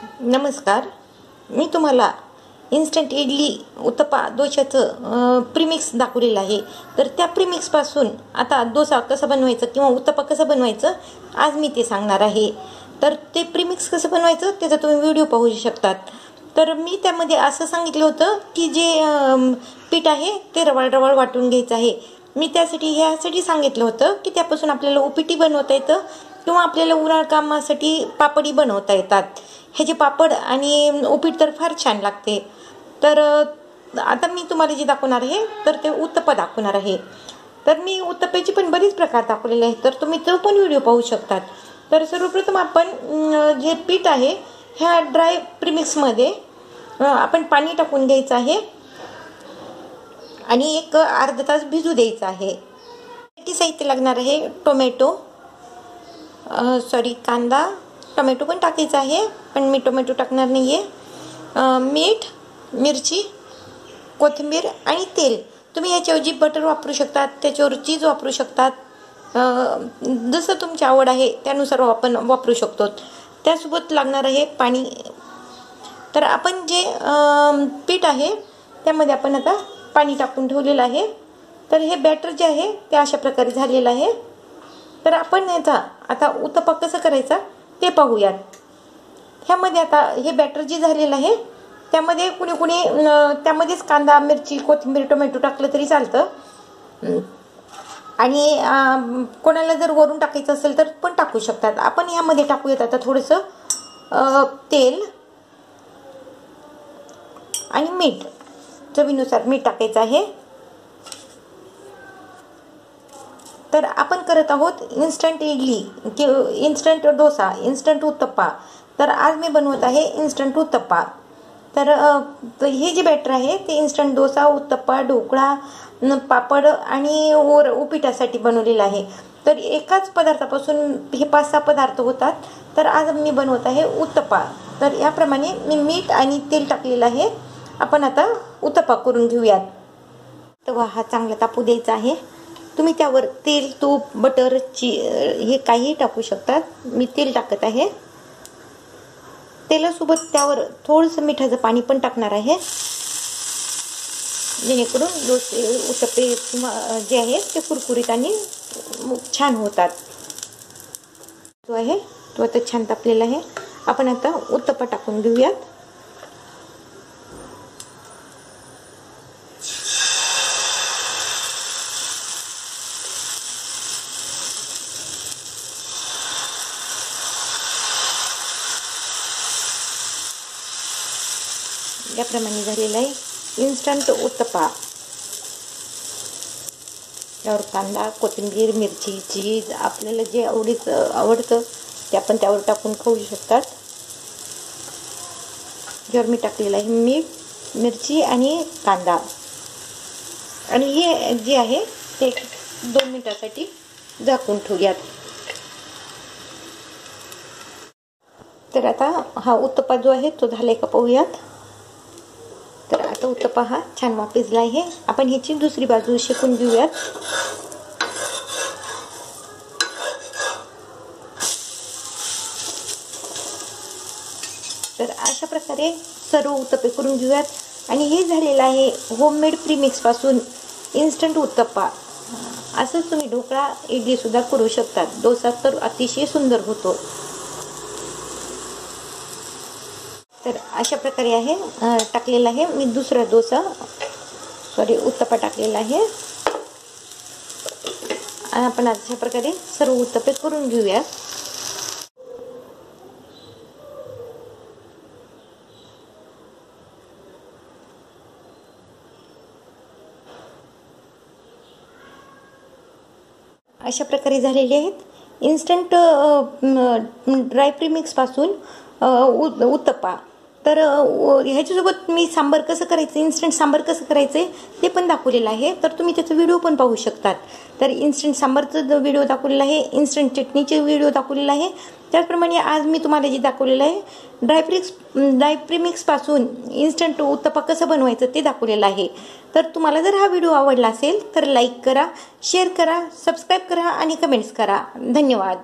नमस्कार. मी तुम्हाला instant idli, uttappa, डोशाचं premix दाखवलेलं आहे. तर त्या प्रीमिक्सपासून आता डोसा कसा बनवायचं किंवा उत्तप्पा कसं बनवायचं आज मी ते सांगणार आहे. तर ते प्रीमिक्स कसं बनवायचं त्याचा तुम्ही व्हिडिओ पाहू शकतात. तर मी त्यामध्ये असं सांगितलं होतं की जे पीठ आहे ते रवाळ रवाळ वाटून घ्यायचं आहे. मी ह्यासाठी सांगितलं होतं की त्यापासून आपल्याला उपीटी बनवता येतं किंवा आपल्याला उन्हाळ कामासाठी पापडी बनवता येतात. ह्याचे पापड आणि उपीट तर फार छान लागते. तर आता मी तुम्हाला जे दाखवणार आहे तर ते उत्तप्पा दाखवणार आहे. तर मी उत्तप्प्याचे पण बरेच प्रकार दाखवलेले आहेत, तर तुम्ही तो पण व्हिडिओ पाहू शकतात. तर सर्वप्रथम आपण जे पीठ आहे ह्या ड्राय प्रीमिक्समध्ये आपण पाणी टाकून घ्यायचं आहे आणि एक अर्धा तास भिजू द्यायचं आहे. किती साहित्य लागणार आहे? कांदा, टोमॅटो पण टाकायचा आहे, पण मी टोमॅटो टाकणार नाही आहे. मीठ, मिरची, कोथिंबीर आणि तेल. तुम्ही याच्याऐवजी बटर वापरू शकतात, त्याच्यावर चीज वापरू शकतात. जसं तुमची आवड आहे त्यानुसार आपण वापरू शकतो. त्यासोबत लागणार आहे पाणी. तर आपण जे पीठ आहे त्यामध्ये आपण आता पाणी टाकून ठेवलेलं आहे. तर हे बॅटर जे आहे ते अशा प्रकारे झालेलं आहे. तर आपण याचा आता उत्तप्पा कसं करायचा ते पाहूयात. ह्यामध्ये आता हे बॅटर जे झालेलं आहे त्यामध्ये कुणी त्यामध्येच कांदा, मिरची, कोथिंबीर, टोमॅटो टाकलं तरी चालतं. आणि कोणाला जर वरून टाकायचं असेल तर पण टाकू शकतात. आपण यामध्ये टाकूयात आता थोडंसं तेल आणि मीठ. चवीनुसार मीठ टाकायचं आहे. तर आपण करत आहोत इन्स्टंट इडली किंवा इन्स्टंट डोसा, इन्स्टंट उत्तप्पा. तर आज मी बनवत आहे इन्स्टंट उत्तप्पा. तर हे जे बॅटर आहे ते इन्स्टंट डोसा, उत्तप्पा, ढोकळा, पापड आणि उपीटासाठी बनवलेलं आहे. तर एकाच पदार्थापासून हे 5-6 पदार्थ होतात. तर आज मी बनवत आहे उत्तप्पा. तर याप्रमाणे मी मीठ आणि तेल टाकलेलं आहे. आपण आता उत्तप्पा करून घेऊयात. तवा हा चांगला तापू द्यायचा आहे. तुम्ही त्यावर तेल, तूप, बटर, हे काहीही टाकू शकतात. मी तेल टाकत आहे. तेलासोबत त्यावर थोडंसं मिठाचं पाणी पण टाकणार आहे, जेणेकरून डोसे, उत्तप्पे किंवा जे आहे ते कुरकुरीत आणि छान होतात. तो आहे तो आता छान तापलेला आहे. आपण आता उत्तप्पा टाकून घेऊयात. याप्रमाणे झालेला आहे इन्स्टंट उत्तप्पा. त्यावर कांदा, कोथिंबीर, मिरची, चीज आपल्याला जे आवडतं ते आपण त्यावर टाकून खाऊ शकतात. ज्यावर मी टाकलेलं आहे मीठ, मिरची आणि कांदा. आणि हे जे आहे ते 2 मिनिटासाठी झाकून ठेवूयात. तर आता हा उत्तप्पा जो आहे तो झालाय का पाहूयात. तर आता उत्तप्पा हा छान वाफेला आहे. आपण ह्याची दुसरी बाजू शेकून घेऊयात. तर अशा प्रकारे सर्व उत्तप्पे करून घेऊयात. आणि हे झालेलं आहे होममेड प्रीमिक्स पासून इन्स्टंट उत्तप्पा. असंच तुम्ही ढोकळा, इडली सुद्धा करू शकतात. डोसा तर अतिशय सुंदर होतो. तर अशा प्रकारे आहे टाकलेला आहे मी दुसरा उत्तप्पा टाकलेला आहे. आणि आपण अशा प्रकारे सर्व उत्तप्पे करून घेऊया. अशा प्रकारे झालेले आहेत इन्स्टंट ड्राय प्रीमिक्स पासून उत्तप्पा. तर ह्याच्यासोबत मी सांबार कसं करायचं, इन्स्टंट सांबार कसं करायचं ते पण दाखवलेलं आहे. तर तुम्ही त्याचा व्हिडिओ पण पाहू शकतात. तर इन्स्टंट सांबारचं व्हिडिओ दाखवलेला आहे, इन्स्टंट चटणीचे व्हिडिओ दाखवलेला आहे. त्याचप्रमाणे आज मी तुम्हाला जे दाखवलेलं आहे ड्राय प्रीमिक्सपासून इन्स्टंट उत्तप्पा कसं बनवायचं ते दाखवलेलं आहे. तर तुम्हाला जर हा व्हिडिओ आवडला असेल तर लाईक करा, शेअर करा, सबस्क्राईब करा आणि कमेंट्स करा. धन्यवाद.